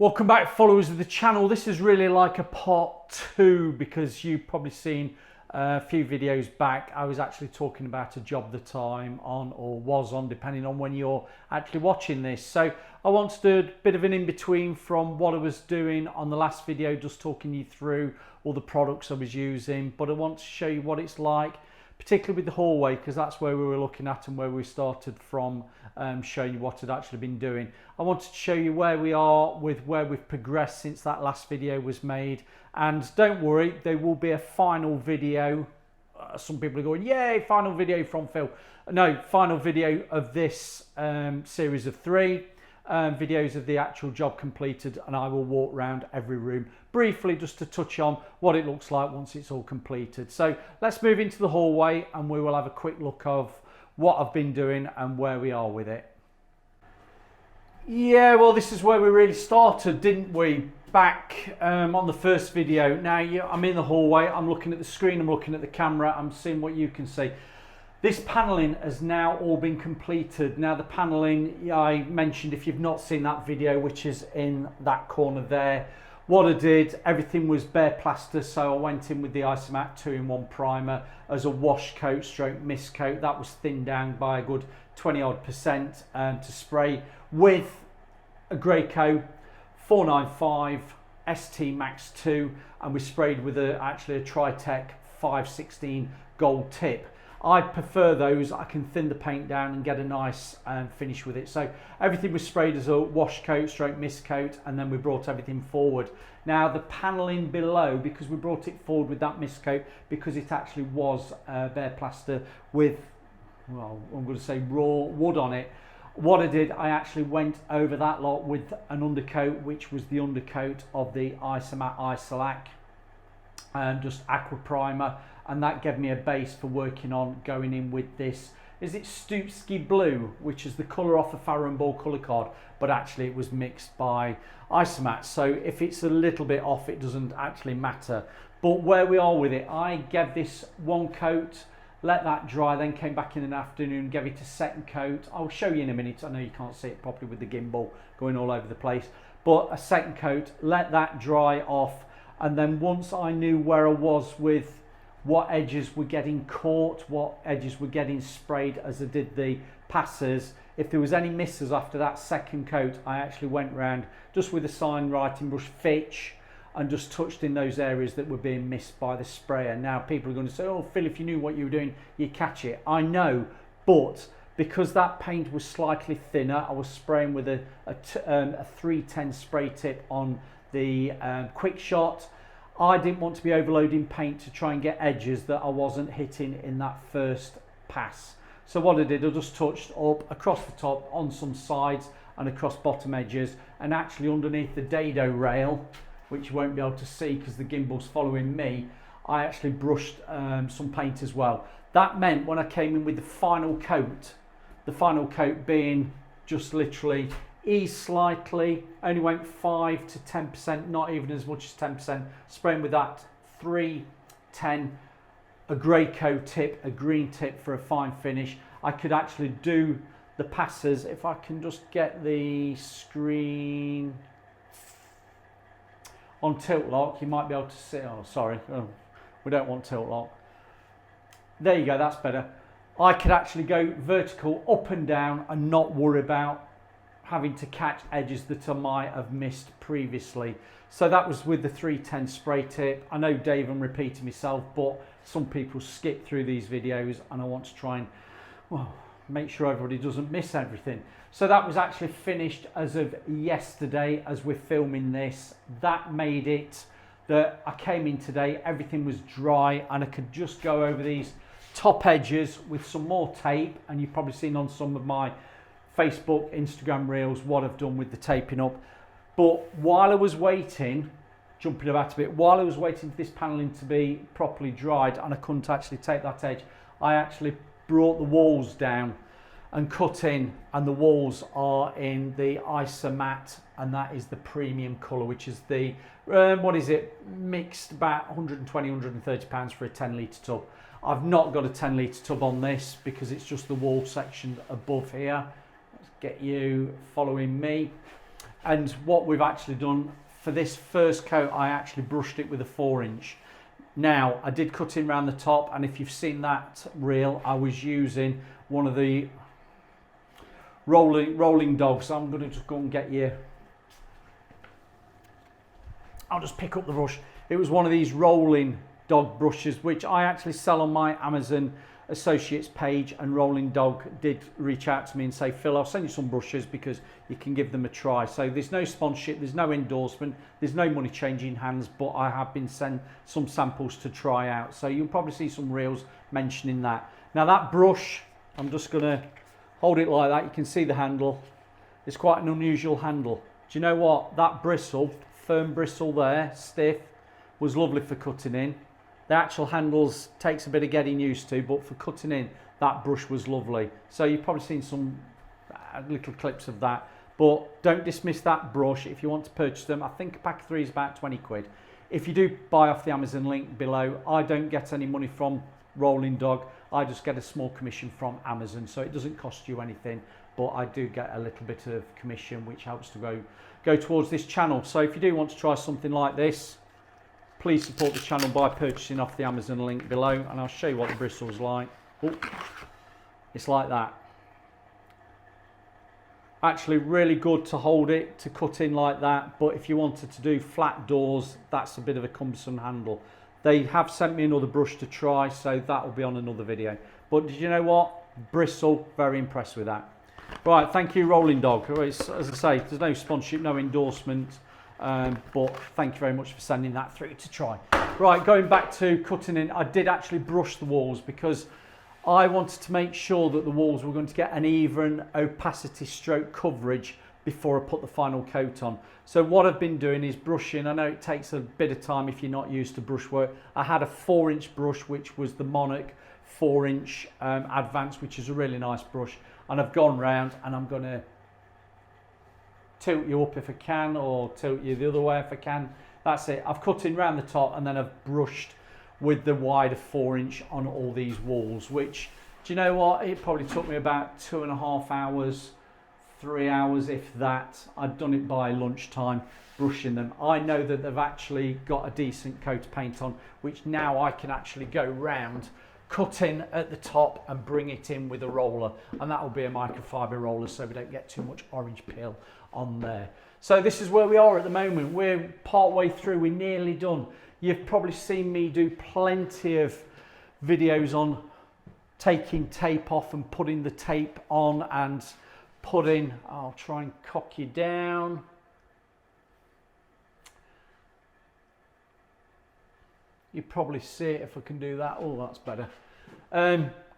Welcome back, followers of the channel. This is really like a part 2 because you've probably seen a few videos back. I was actually talking about a job that I'm on, or was on, depending on when you're actually watching this. So I want to do a bit of an in-between from what I was doing on the last video, just talking you through all the products I was using. But I want to show you what it's like, particularly with the hallway, because that's where we were looking at and where we started from, showing you what I'd actually been doing. I wanted to show you where we are with where we've progressed since that last video was made. And don't worry, there will be a final video. Some people are going, yay, final video from Phil. No, final video of this series of 3 videos of the actual job completed, and I will walk around every room briefly just to touch on what it looks like once it's all completed. So let's move into the hallway and we will have a quick look of what I've been doing and where we are with it. Yeah, well, this is where we really started, didn't we? Back on the first video. Now I'm in the hallway, I'm looking at the screen, I'm looking at the camera, I'm seeing what you can see. This panelling has now all been completed. Now the panelling I mentioned, if you've not seen that video, which is in that corner there, what I did, everything was bare plaster, so I went in with the Isomat 2-in-1 primer as a wash coat stroke mist coat. That was thinned down by a good 20% to spray with a Graco 495 ST Max 2, and we sprayed with actually a Tritec 516 gold tip. I prefer those. I can thin the paint down and get a nice finish with it. So everything was sprayed as a wash coat stroke mist coat, and then we brought everything forward. Now the panelling below, because we brought it forward with that mist coat, because it actually was bare plaster with, well, I'm going to say raw wood on it. What I did, I actually went over that lot with an undercoat, which was the undercoat of the Isomat Isolac, just aqua primer, and that gave me a base for working on going in with this. Is it Stoopski Blue, which is the colour off a Farrow & Ball colour card, but actually it was mixed by Isomat, so if it's a little bit off it doesn't actually matter. But where we are with it, I gave this one coat, let that dry, then came back in the afternoon, gave it a second coat. I'll show you in a minute, I know you can't see it properly with the gimbal going all over the place, but a second coat, let that dry off, and then once I knew where I was with what edges were getting caught, what edges were getting sprayed as I did the passes, if there was any misses after that second coat, I actually went round just with a sign writing brush Fitch and just touched in those areas that were being missed by the sprayer. Now people are going to say, oh Phil, if you knew what you were doing, you'd catch it. I know, but because that paint was slightly thinner, I was spraying with a 310 spray tip on the quick shot. I didn't want to be overloading paint to try and get edges that I wasn't hitting in that first pass. So what I did, I just touched up across the top, on some sides and across bottom edges, and actually underneath the dado rail, which you won't be able to see because the gimbal's following me, I actually brushed some paint as well. That meant when I came in with the final coat being just literally ease slightly, only went 5 to 10%, not even as much as 10%, spraying with that 310, a Graco tip, a green tip for a fine finish. I could actually do the passes, if I can just get the screen on tilt lock, you might be able to see, oh sorry, we don't want tilt lock. There you go, that's better. I could actually go vertical up and down and not worry about having to catch edges that I might have missed previously. So that was with the 310 spray tip. I know Dave, I'm repeating myself, but some people skip through these videos and I want to try and, well, make sure everybody doesn't miss everything. So that was actually finished as of yesterday as we're filming this. That made it that I came in today, everything was dry and I could just go over these top edges with some more tape, and you've probably seen on some of my Facebook, Instagram reels what I've done with the taping up. But while I was waiting, jumping about a bit, while I was waiting for this panelling to be properly dried and I couldn't actually take that edge, I actually brought the walls down and cut in, and the walls are in the Isomat, and that is the premium colour, which is the what is it, mixed about 120, 130 pounds for a 10 litre tub. I've not got a 10 litre tub on this because it's just the wall section above here. Let's get you following me. And what we've actually done for this first coat, I actually brushed it with a 4-inch. Now, I did cut in around the top, and if you've seen that reel, I was using one of the Rollingdog. So I'm going to just go and get you. I'll just pick up the brush. It was one of these Rollingdog brushes, which I actually sell on my Amazon Associates page, and Rollingdog did reach out to me and say, Phil, I'll send you some brushes because you can give them a try. So there's no sponsorship, there's no endorsement, there's no money changing hands, but I have been sent some samples to try out. So you'll probably see some reels mentioning that. Now that brush, I'm just going to hold it like that. You can see the handle. It's quite an unusual handle. Do you know what? That bristle, firm bristle there, stiff, was lovely for cutting in. The actual handles takes a bit of getting used to, but for cutting in, that brush was lovely. So you've probably seen some little clips of that, but don't dismiss that brush if you want to purchase them. I think a pack of 3 is about 20 quid. If you do buy off the Amazon link below, I don't get any money from Rollingdog. I just get a small commission from Amazon, so it doesn't cost you anything, but I do get a little bit of commission, which helps to go towards this channel. So if you do want to try something like this, please support the channel by purchasing off the Amazon link below, and I'll show you what the bristle's like. Oh, it's like that. Actually really good to hold it, to cut in like that, but if you wanted to do flat doors, that's a bit of a cumbersome handle. They have sent me another brush to try, so that will be on another video. But did you know what? Bristle, very impressed with that. Right, thank you Rollingdog. As I say, there's no sponsorship, no endorsement. But thank you very much for sending that through to try. Right, going back to cutting in, I did actually brush the walls because I wanted to make sure that the walls were going to get an even opacity stroke coverage before I put the final coat on. So what I've been doing is brushing. I know it takes a bit of time if you're not used to brushwork. I had a 4-inch brush, which was the Monarch 4-inch Advanced, which is a really nice brush. And I've gone round and I'm going to tilt you up if I can, or tilt you the other way if I can. That's it. I've cut in round the top, and then I've brushed with the wider 4-inch on all these walls, which, do you know what? It probably took me about 2.5 hours, 3 hours, if that. I'd done it by lunchtime, brushing them. I know that they've actually got a decent coat of paint on, which now I can actually go round, cut in at the top and bring it in with a roller, and that will be a microfiber roller so we don't get too much orange peel on there. So this is where we are at the moment. We're part way through, we're nearly done. You've probably seen me do plenty of videos on taking tape off and putting the tape on and putting, I'll try and cock you down. You probably see it if I can do that. Oh, that's better.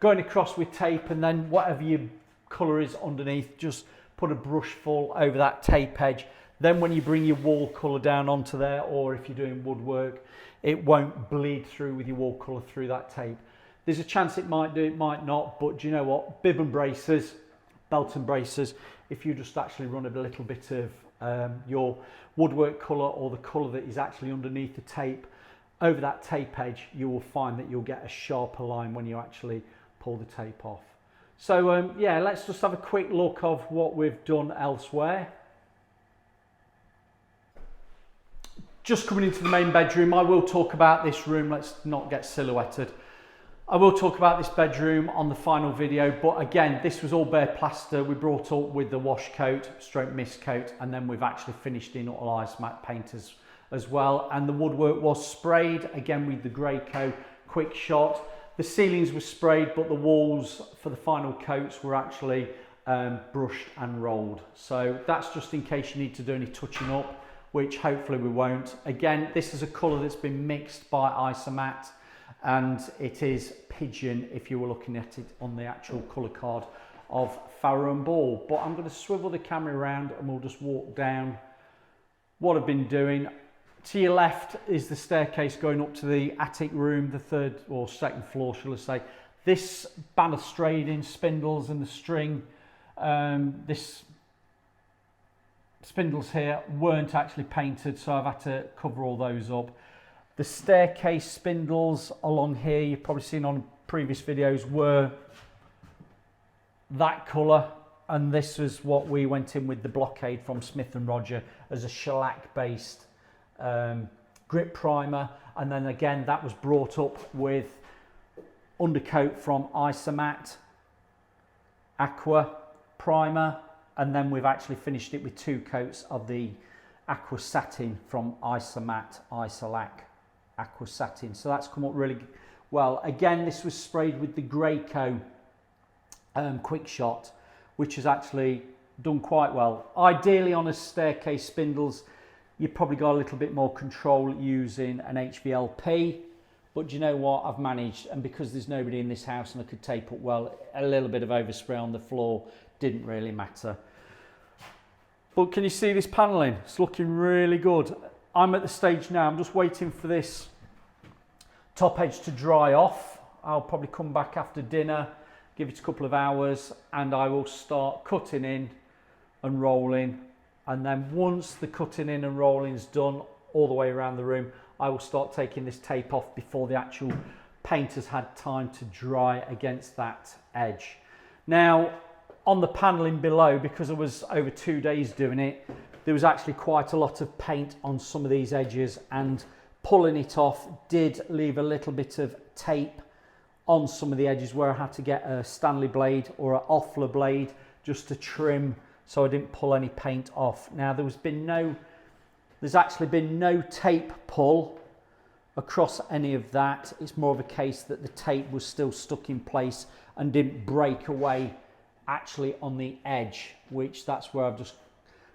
Going across with tape, and then whatever your colour is underneath, just put a brush full over that tape edge. Then when you bring your wall colour down onto there, or if you're doing woodwork, it won't bleed through with your wall colour through that tape. There's a chance it might do, it might not, but do you know what? Bib and braces, belt and braces, if you just actually run a little bit of your woodwork colour, or the colour that is actually underneath the tape, over that tape edge, you will find that you'll get a sharper line when you actually pull the tape off. So yeah, let's just have a quick look of what we've done elsewhere. Just coming into the main bedroom, I will talk about this room. Let's not get silhouetted. I will talk about this bedroom on the final video, but again, this was all bare plaster. We brought up with the wash coat, stroke mist coat, and then we've actually finished in all Isomat paint as well. And the woodwork was sprayed, again with the grey coat, quick shot. The ceilings were sprayed, but the walls for the final coats were actually brushed and rolled. So that's just in case you need to do any touching up, which hopefully we won't. Again, this is a colour that's been mixed by Isomat, and it is pigeon if you were looking at it on the actual colour card of Farrow and Ball. But I'm going to swivel the camera around and we'll just walk down what I've been doing. To your left is the staircase going up to the attic room, the 3rd or 2nd floor, shall I say. This balustrading spindles and the string, this spindles here weren't actually painted, so I've had to cover all those up. The staircase spindles along here, you've probably seen on previous videos, were that colour, and this was what we went in with the blockade from Smith & Roger as a shellac based grip primer, and then again that was brought up with undercoat from Isomat Aqua primer, and then we've actually finished it with 2 coats of the Aqua Satin from Isomat Isolac Aqua Satin. So that's come up really well. Again, this was sprayed with the Graco Quick Shot, which has actually done quite well. Ideally on a staircase spindles, you probably got a little bit more control using an HVLP, but you know what, I've managed, and because there's nobody in this house and I could tape up well, a little bit of overspray on the floor didn't really matter. But can you see this panelling? It's looking really good. I'm at the stage now, I'm just waiting for this top edge to dry off. I'll probably come back after dinner, give it a couple of hours, and I will start cutting in and rolling. And then once the cutting in and rolling is done all the way around the room, I will start taking this tape off before the actual paint has had time to dry against that edge. Now, on the panelling below, because I was over 2 days doing it, there was actually quite a lot of paint on some of these edges, and pulling it off did leave a little bit of tape on some of the edges where I had to get a Stanley blade or an Offler blade just to trim so I didn't pull any paint off. Now there's actually been no tape pull across any of that. It's more of a case that the tape was still stuck in place and didn't break away actually on the edge, which that's where I've just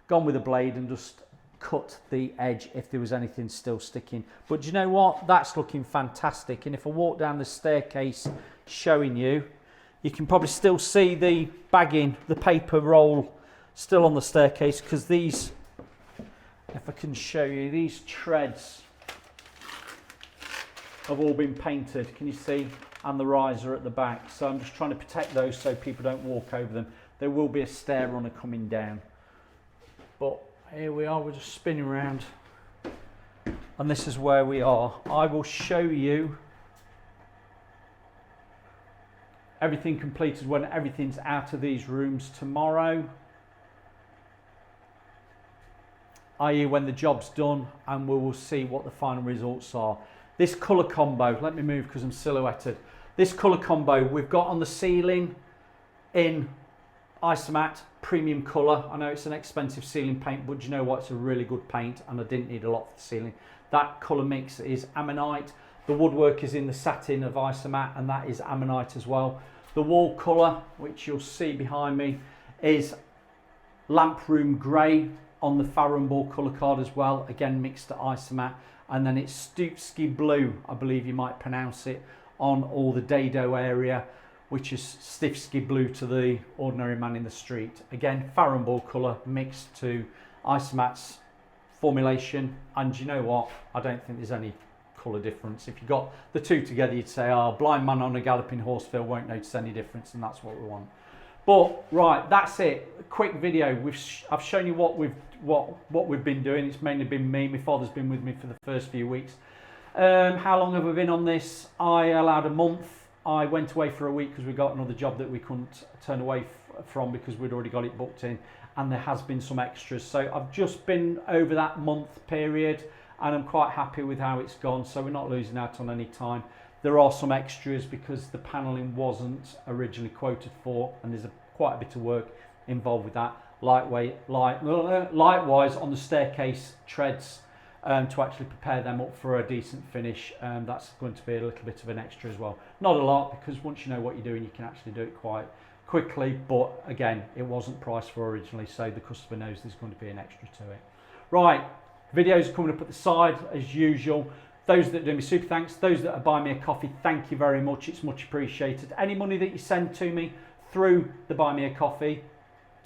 gone with a blade and just cut the edge if there was anything still sticking. But do you know what, that's looking fantastic. And if I walk down the staircase showing you, you can probably still see the bagging, the paper roll still on the staircase, because these, if I can show you, these treads have all been painted, can you see, and the riser at the back. So I'm just trying to protect those so people don't walk over them. There will be a stair runner coming down, but here we are, we're just spinning around, and this is where we are. I will show you everything completed when everything's out of these rooms tomorrow, i.e. when the job's done, and we will see what the final results are. This colour combo, let me move because I'm silhouetted. This colour combo we've got on the ceiling in Isomat premium colour. I know it's an expensive ceiling paint, but you know what, it's a really good paint, and I didn't need a lot for the ceiling. That colour mix is Ammonite. The woodwork is in the satin of Isomat, and that is Ammonite as well. The wall colour, which you'll see behind me, is Lamp Room Grey on the Farrenball colour card as well, again mixed to Isomat. And then it's Stupski Blue, I believe you might pronounce it, on all the dado area, which is Stifsky Blue to the ordinary man in the street. Again, Farrenball colour mixed to Isomat's formulation. And you know what, I don't think there's any colour difference. If you got the two together, you'd say, oh, blind man on a galloping horse field won't notice any difference, and that's what we want. But right, that's it. A quick video. I've shown you what we've been doing. It's mainly been me. My father's been with me for the first few weeks. How long have I been on this? I allowed a month. I went away for a week because we got another job that we couldn't turn away from because we'd already got it booked in, and there has been some extras. So I've just been over that month period, and I'm quite happy with how it's gone. So we're not losing out on any time. There are some extras because the panelling wasn't originally quoted for, and there's quite a bit of work involved with that. Likewise on the staircase treads, to actually prepare them up for a decent finish, that's going to be a little bit of an extra as well. Not a lot, because once you know what you're doing, you can actually do it quite quickly, but again, it wasn't priced for originally, so the customer knows there's going to be an extra to it. Right, videos are coming up at the side as usual. Those that do me super thanks, those that are buying me a coffee, thank you very much, it's much appreciated. Any money that you send to me through the buy me a coffee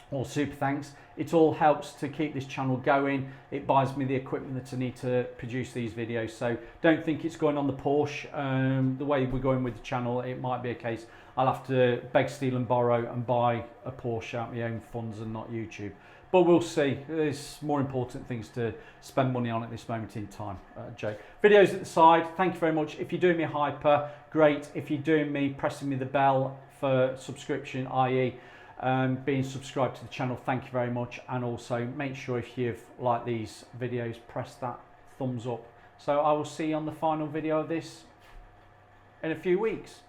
or super thanks, it all helps to keep this channel going. It buys me the equipment that I need to produce these videos, so don't think it's going on the Porsche. The way we're going with the channel, it might be a case I'll have to beg, steal and borrow and buy a Porsche out of my own funds and not YouTube. But we'll see. There's more important things to spend money on at this moment in time. Joke. Videos at the side. Thank you very much. If you're doing me hyper, great. If you're doing me, pressing me the bell for subscription, i.e. being subscribed to the channel. Thank you very much, and also make sure if you've liked these videos, press that thumbs up. So I will see you on the final video of this in a few weeks.